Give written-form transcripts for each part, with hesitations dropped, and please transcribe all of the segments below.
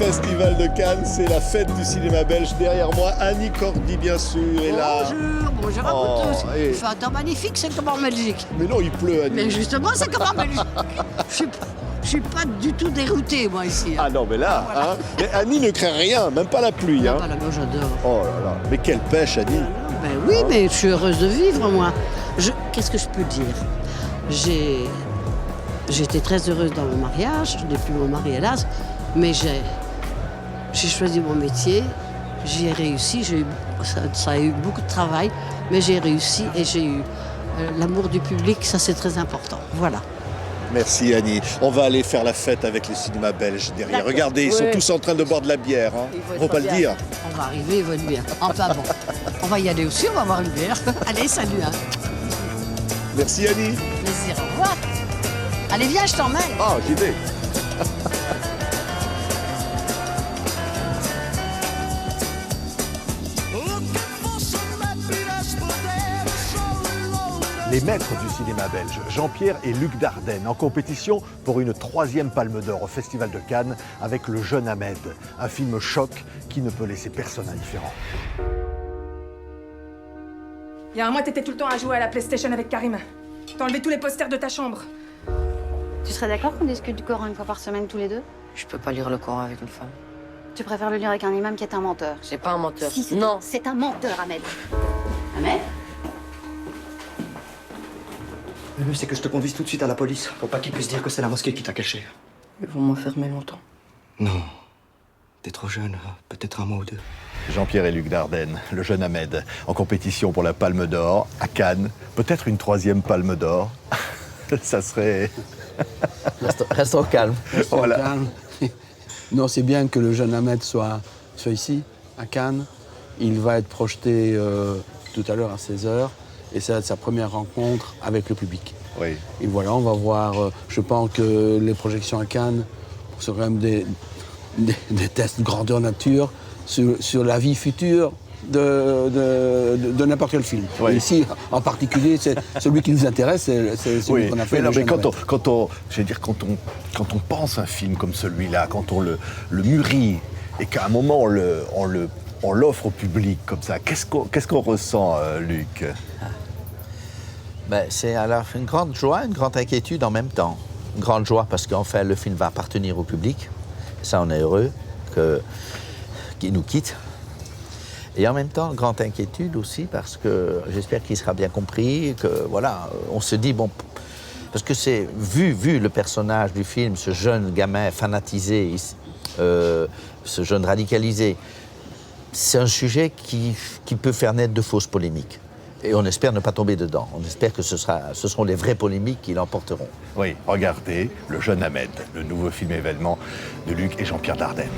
Festival de Cannes, c'est la fête du cinéma belge. Derrière moi, Annie Cordy, bien sûr, est là. Bonjour à vous tous. Il fait un temps magnifique, c'est comme en Belgique. Mais non, il pleut, Annie. Mais justement, c'est comme en Belgique. Je suis pas du tout déroutée, moi, ici. Ah non, mais là, voilà. hein. Mais Annie ne craint rien, même pas la pluie. Non, Hein. pas la moi, j'adore. Oh là là, mais quelle pêche, Annie. Ben oui, mais je suis heureuse de vivre, moi. Qu'est-ce que je peux dire? J'étais très heureuse dans mon mariage, je n'ai plus mon mari, hélas, mais j'ai choisi mon métier, j'y ai réussi, ça a eu beaucoup de travail, mais j'ai réussi et j'ai eu l'amour du public, ça c'est très important. Voilà. Merci Annie. On va aller faire la fête avec les cinémas belges derrière. Regardez, ils sont tous en train de boire de la bière. Hein. Faut pas le dire. On va arriver, il va être bien. Enfin bon, on va y aller aussi, on va boire une bière. Allez, salut. Hein. Merci Annie. Plaisir, au revoir. Allez, viens, je t'emmène. Ah, j'y vais. Les maîtres du cinéma belge, Jean-Pierre et Luc Dardenne, en compétition pour une 3e Palme d'Or au Festival de Cannes avec Le Jeune Ahmed, un film choc qui ne peut laisser personne indifférent. Il y a un mois, t'étais tout le temps à jouer à la PlayStation avec Karim. T'as enlevé tous les posters de ta chambre. Tu serais d'accord qu'on discute du Coran une fois par semaine tous les deux? Je peux pas lire le Coran avec une femme. Tu préfères le lire avec un imam qui est un menteur? C'est pas un menteur. Si, non. C'est un menteur, Ahmed. Ahmed? Le mieux, c'est que je te conduise tout de suite à la police. Faut pas qu'ils puissent dire que c'est la mosquée qui t'a caché. Ils vont m'enfermer longtemps. Non. T'es trop jeune, peut-être un mois ou deux. Jean-Pierre et Luc Dardenne, Le Jeune Ahmed, en compétition pour la Palme d'Or à Cannes. Peut-être une 3e Palme d'Or. Ça serait... Reste au calme. Voilà. Calme. Non, c'est bien que Le Jeune Ahmed soit ici, à Cannes. Il va être projeté tout à l'heure à 16h. Et ça va être sa première rencontre avec le public. Oui. Et voilà, on va voir. Je pense que les projections à Cannes seront quand même des tests de grandeur nature sur la vie future de n'importe quel film. Oui. Et ici, en particulier, c'est celui qui nous intéresse, c'est celui qu'on a fait. Mais, non, Le mais Jeune quand on pense un film comme celui-là, quand on le mûrit et qu'à un moment on l'offre au public comme ça, qu'est-ce qu'on ressent, Luc? Ben, c'est à la fois une grande joie, une grande inquiétude en même temps. Une grande joie parce qu'enfin le film va appartenir au public. Ça, on est heureux qu'il nous quitte. Et en même temps, une grande inquiétude aussi parce que j'espère qu'il sera bien compris, que voilà, on se dit, bon, parce que c'est, vu le personnage du film, ce jeune gamin fanatisé, ce jeune radicalisé, c'est un sujet qui peut faire naître de fausses polémiques. Et on espère ne pas tomber dedans. On espère que ce seront les vraies polémiques qui l'emporteront. Oui, regardez Le Jeune Ahmed, le nouveau film événement de Luc et Jean-Pierre Dardenne.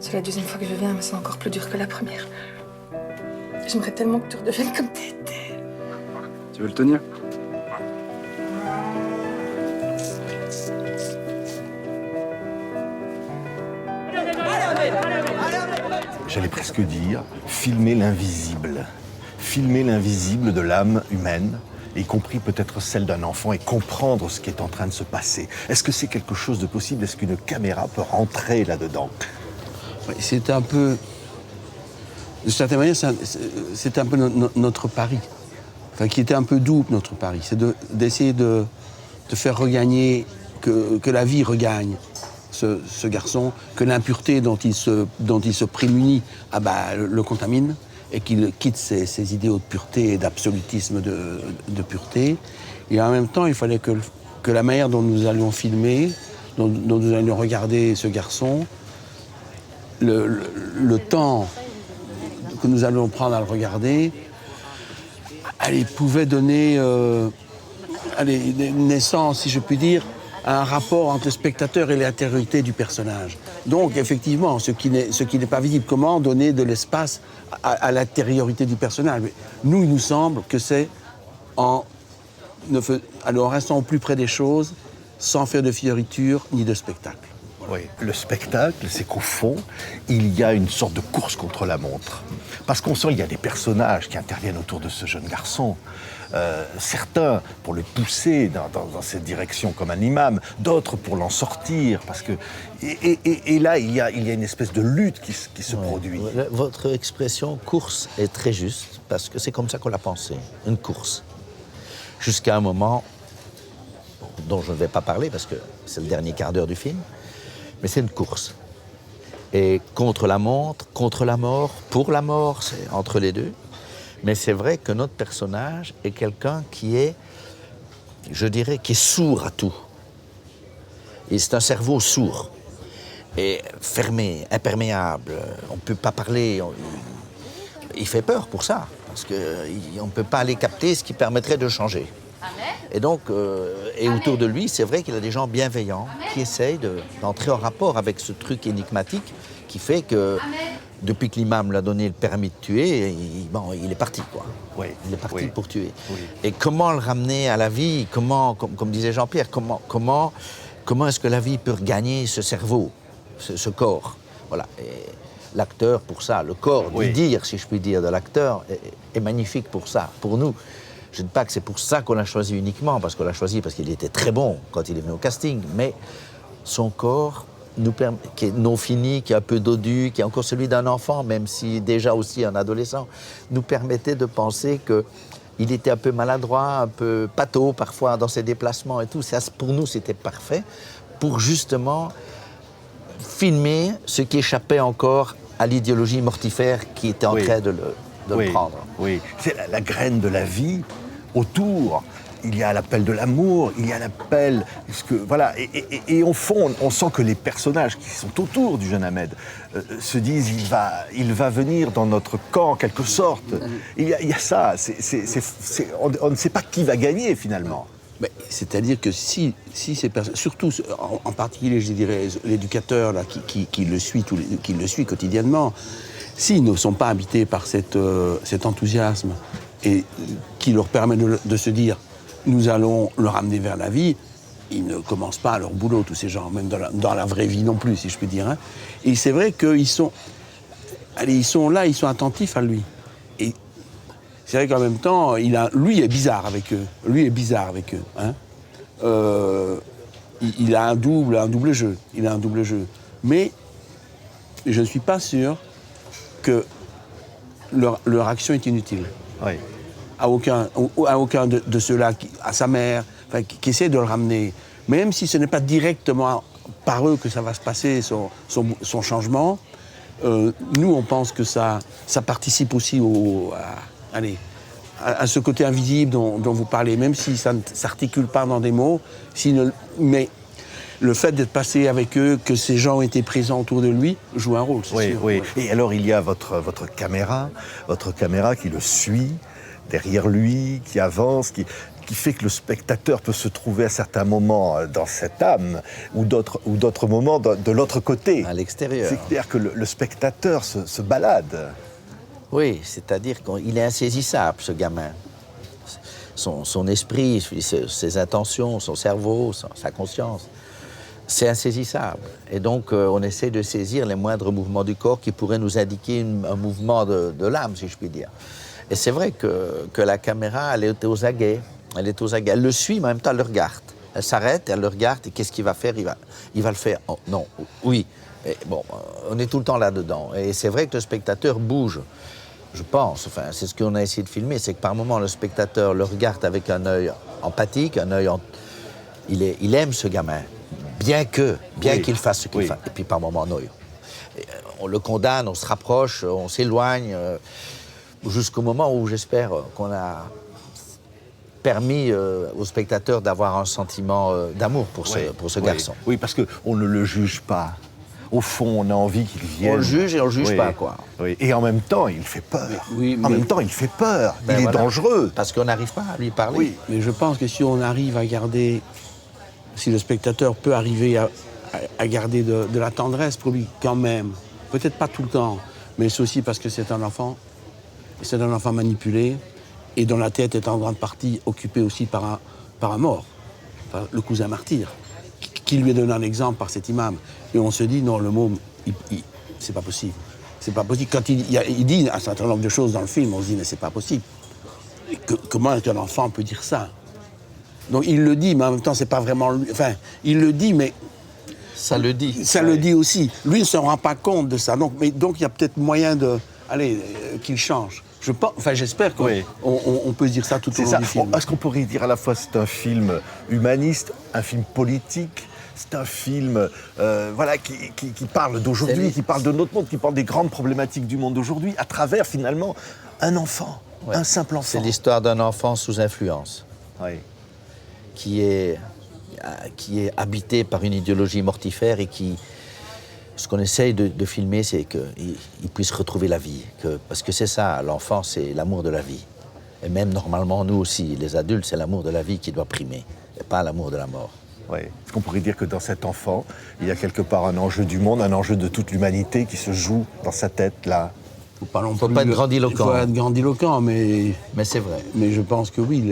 C'est la 2e fois que je viens, mais c'est encore plus dur que la première. J'aimerais tellement que tu redeviennes comme t'étais. Tu veux le tenir? J'allais presque dire, filmer l'invisible. Filmer l'invisible de l'âme humaine, y compris peut-être celle d'un enfant, et comprendre ce qui est en train de se passer. Est-ce que c'est quelque chose de possible? Est-ce qu'une caméra peut rentrer là-dedans? C'est un peu... De certaine manière, c'est un peu notre pari. Enfin, qui était un peu double, notre pari. C'est d'essayer de faire regagner, que la vie regagne ce garçon, que l'impureté dont il se prémunit le contamine, et qu'il quitte ses idéaux de pureté et d'absolutisme de pureté. Et en même temps, il fallait que la manière dont nous allions filmer, dont nous allions regarder ce garçon, le temps que nous allons prendre à le regarder, pouvait donner naissance, si je puis dire, à un rapport entre le spectateur et l'intériorité du personnage. Donc, effectivement, ce qui n'est pas visible, comment donner de l'espace à l'intériorité du personnage. Mais nous, il nous semble que c'est en restant au plus près des choses, sans faire de fioriture ni de spectacle. Oui, le spectacle, c'est qu'au fond, il y a une sorte de course contre la montre. Parce qu'on sent qu'il y a des personnages qui interviennent autour de ce jeune garçon. Certains pour le pousser dans cette direction comme un imam, d'autres pour l'en sortir. Parce que, et là, il y a une espèce de lutte qui se produit. Votre expression course est très juste, parce que c'est comme ça qu'on l'a pensé, une course. Jusqu'à un moment dont je ne vais pas parler, parce que c'est le dernier quart d'heure du film, mais c'est une course. Et contre la montre, contre la mort, pour la mort, c'est entre les deux. Mais c'est vrai que notre personnage est quelqu'un qui est, je dirais, qui est sourd à tout. Et c'est un cerveau sourd et fermé, imperméable. On ne peut pas parler. Il fait peur pour ça, parce qu'on ne peut pas aller capter ce qui permettrait de changer. Et donc, et autour de lui, c'est vrai qu'il y a des gens bienveillants qui essayent d'entrer en rapport avec ce truc énigmatique qui fait que, depuis que l'imam lui a donné le permis de tuer, il est parti, quoi. Oui, il est parti pour tuer. Oui. Et comment le ramener à la vie? Comment, comme disait Jean-Pierre, comment est-ce que la vie peut regagner ce cerveau, ce corps? Voilà. Et l'acteur, pour ça, le corps, du dire, si je puis dire, de l'acteur, est magnifique pour ça, pour nous. Je ne dis pas que c'est pour ça qu'on l'a choisi uniquement, parce qu'on l'a choisi parce qu'il était très bon quand il est venu au casting, mais son corps qui est non fini, qui est un peu dodu, qui est encore celui d'un enfant, même si déjà aussi un adolescent, nous permettait de penser qu'il était un peu maladroit, un peu pâteau parfois dans ses déplacements et tout. Ça, pour nous, c'était parfait pour justement filmer ce qui échappait encore à l'idéologie mortifère qui était en train de le prendre. Oui, c'est la graine de la vie autour. Il y a l'appel de l'amour, il y a l'appel... Voilà, et au fond, on sent que les personnages qui sont autour du jeune Ahmed se disent il va venir dans notre camp, en quelque sorte. Il y a ça, on ne sait pas qui va gagner, finalement. C'est-à-dire que si ces personnes, surtout en particulier, je dirais, l'éducateur là, qui le suit quotidiennement, s'ils ne sont pas habités par cet enthousiasme et qui leur permet de se dire nous allons le ramener vers la vie, ils ne commencent pas leur boulot, tous ces gens, même dans la vraie vie non plus, si je puis dire. Hein. Et c'est vrai qu'ils sont là, ils sont attentifs à lui. Et c'est vrai qu'en même temps, lui est bizarre avec eux. Hein. Il a un double jeu. Mais je ne suis pas sûr que leur action est inutile. Oui. À aucun de ceux-là, à sa mère, qui essaie de le ramener. Même si ce n'est pas directement par eux que ça va se passer, son changement, nous, on pense que ça participe aussi à ce côté invisible dont vous parlez, même si ça ne s'articule pas dans des mots. Mais le fait d'être passé avec eux, que ces gens ont été présents autour de lui, joue un rôle, c'est sûr. Oui. Et alors, il y a votre caméra qui le suit, derrière lui, qui avance, qui fait que le spectateur peut se trouver à certains moments dans cette âme ou d'autres moments de l'autre côté. À l'extérieur. C'est-à-dire que le spectateur se balade. Oui, c'est-à-dire qu'il est insaisissable, ce gamin. Son esprit, ses intentions, son cerveau, sa conscience, c'est insaisissable. Et donc, on essaie de saisir les moindres mouvements du corps qui pourraient nous indiquer un mouvement de l'âme, si je puis dire. Et c'est vrai que la caméra, elle est aux aguets. Elle le suit, mais en même temps, elle le regarde. Elle s'arrête, elle le regarde, et qu'est-ce qu'il va faire? Il va le faire. Oh, non, oui. Et bon, on est tout le temps là-dedans. Et c'est vrai que le spectateur bouge. Je pense, enfin, c'est ce qu'on a essayé de filmer, c'est que par moments, le spectateur le regarde avec un œil empathique, il aime ce gamin, bien qu'il fasse ce qu'il fait. Et puis par moments, non. On le condamne, on se rapproche, on s'éloigne, jusqu'au moment où j'espère qu'on a permis au spectateur d'avoir un sentiment d'amour pour ce garçon. Oui, parce qu'on ne le juge pas. Au fond, on a envie qu'il vienne. On le juge et on le juge pas, quoi. Oui. Et en même temps, il fait peur. Même temps, il fait peur. Ben il est dangereux. Parce qu'on n'arrive pas à lui parler. Oui, mais je pense que si on arrive à garder... Si le spectateur peut arriver à garder de la tendresse pour lui, quand même, peut-être pas tout le temps, mais c'est aussi parce que c'est un enfant manipulé, et dont la tête est en grande partie occupée aussi par un mort, par le cousin martyr, qui lui est donné un exemple par cet imam. Et on se dit, non, le môme, c'est pas possible. C'est pas possible. Quand il dit un certain nombre de choses dans le film, on se dit, mais c'est pas possible. Comment un enfant peut dire ça? Donc il le dit, mais en même temps, c'est pas vraiment lui. Enfin, il le dit, mais... Ça le dit. Ça le dit aussi. Lui ne se rend pas compte de ça. Donc il y a peut-être moyen de... Allez, qu'il change. J'espère qu'on on peut dire ça tout au long du film. Est-ce qu'on pourrait dire à la fois c'est un film humaniste, un film politique, c'est un film qui parle d'aujourd'hui, qui parle de notre monde, qui parle des grandes problématiques du monde d'aujourd'hui, à travers finalement un enfant, un simple enfant. C'est l'histoire d'un enfant sous influence, qui est habité par une idéologie mortifère et qui... Ce qu'on essaye de filmer, c'est qu'il puisse retrouver la vie. Parce que c'est ça, l'enfant, c'est l'amour de la vie. Et même normalement, nous aussi, les adultes, c'est l'amour de la vie qui doit primer, et pas l'amour de la mort. Oui. Est-ce qu'on pourrait dire que dans cet enfant, il y a quelque part un enjeu du monde, un enjeu de toute l'humanité qui se joue dans sa tête, là? Il ne faut pas être grandiloquent. Il faut être grandiloquent, mais c'est vrai. Mais je pense que oui,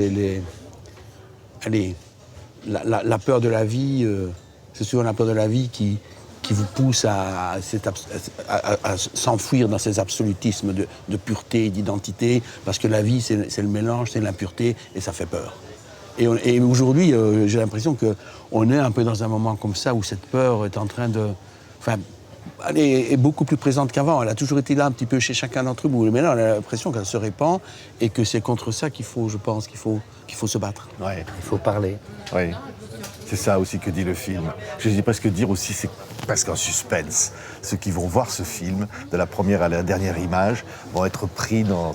la peur de la vie, c'est souvent la peur de la vie qui vous pousse à s'enfuir dans ces absolutismes de pureté, d'identité, parce que la vie, c'est le mélange, c'est l'impureté, et ça fait peur. Et aujourd'hui, j'ai l'impression qu'on est un peu dans un moment comme ça, où cette peur est en train de... Enfin, elle est beaucoup plus présente qu'avant. Elle a toujours été là un petit peu chez chacun d'entre nous, mais là, on a l'impression qu'elle se répand, et que c'est contre ça qu'il faut, je pense, qu'il faut se battre. Ouais. Il faut parler. Oui. C'est ça aussi que dit le film. Je dis presque dire aussi, c'est presque un suspense. Ceux qui vont voir ce film, de la première à la dernière image, vont être pris dans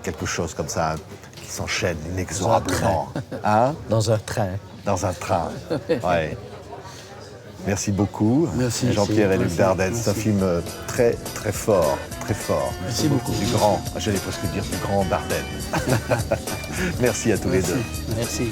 quelque chose comme ça, qui s'enchaîne inexorablement. Dans un train. Dans un train, ouais. Merci beaucoup. Merci. Jean-Pierre et Luc Dardenne. C'est un film très, très fort. Très fort. Merci beaucoup. Du grand, j'allais presque dire du grand Dardenne. Merci à tous les deux. Merci.